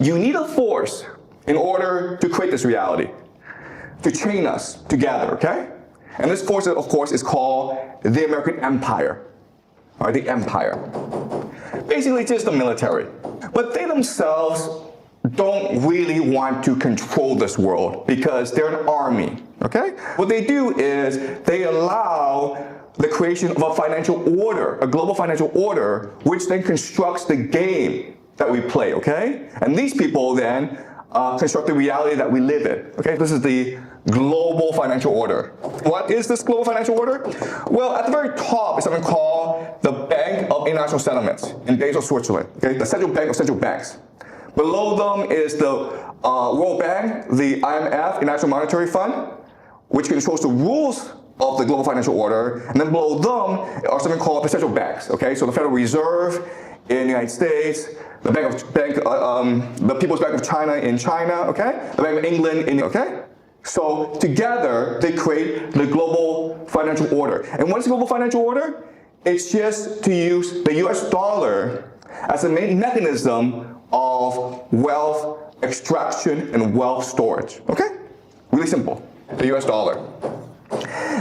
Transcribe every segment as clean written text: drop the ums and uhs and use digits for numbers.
you need a force in order to create this reality, to chain us together, okay? And this force, of course, is called the American Empire, or the Empire. Basically, just the military. But they themselves don't really want to control this world because they're an army, okay? What they do is they allow the creation of a financial order, a global financial order, which then constructs the game that we play, okay? And these people then construct the reality that we live in, okay? This is the global financial order. What is this global financial order? Well, at the very top is something called the Bank of International Settlements in Basel, Switzerland, okay? The central bank of central banks. Below them is the World Bank, the IMF, International Monetary Fund, which controls the rules of the global financial order. And then below them are something called the central banks, okay? So the Federal Reserve in the United States, the the People's Bank of China in China, okay? The Bank of England in, okay? So together they create the global financial order. And what is the global financial order? It's just to use the US dollar as a main mechanism of wealth extraction and wealth storage, okay? Really simple, the US dollar.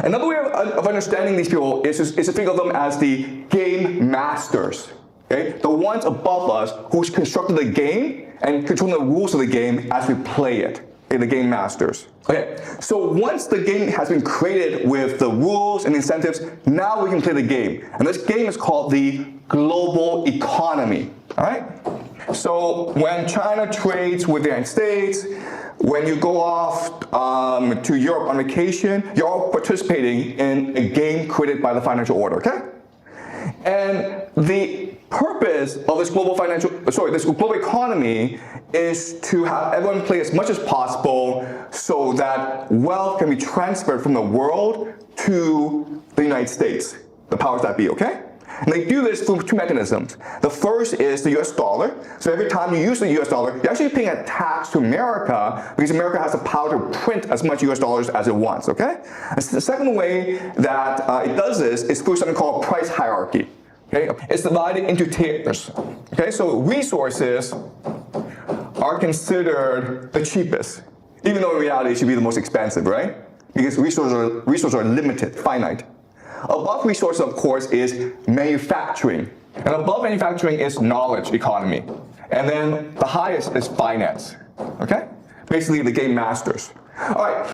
Another way of understanding these people is to think of them as the game masters, okay? The ones above us who constructed the game and control the rules of the game as we play it, okay? The game masters. Okay, so once the game has been created with the rules and incentives, now we can play the game. And this game is called the global economy, all right? So when China trades with the United States, when you go off to Europe on vacation, you're all participating in a game created by the financial order, okay? And the purpose of this this global economy is to have everyone play as much as possible so that wealth can be transferred from the world to the United States, the powers that be, okay? And they do this through two mechanisms. The first is the US dollar. So every time you use the US dollar, you're actually paying a tax to America because America has the power to print as much US dollars as it wants, okay? And the second way that it does this is through something called price hierarchy, okay? It's divided into tiers, okay? So resources are considered the cheapest, even though in reality it should be the most expensive, right? Because resources are limited, finite. Above resources, of course, is manufacturing. And above manufacturing is knowledge economy. And then the highest is finance, okay? Basically the game masters. All right,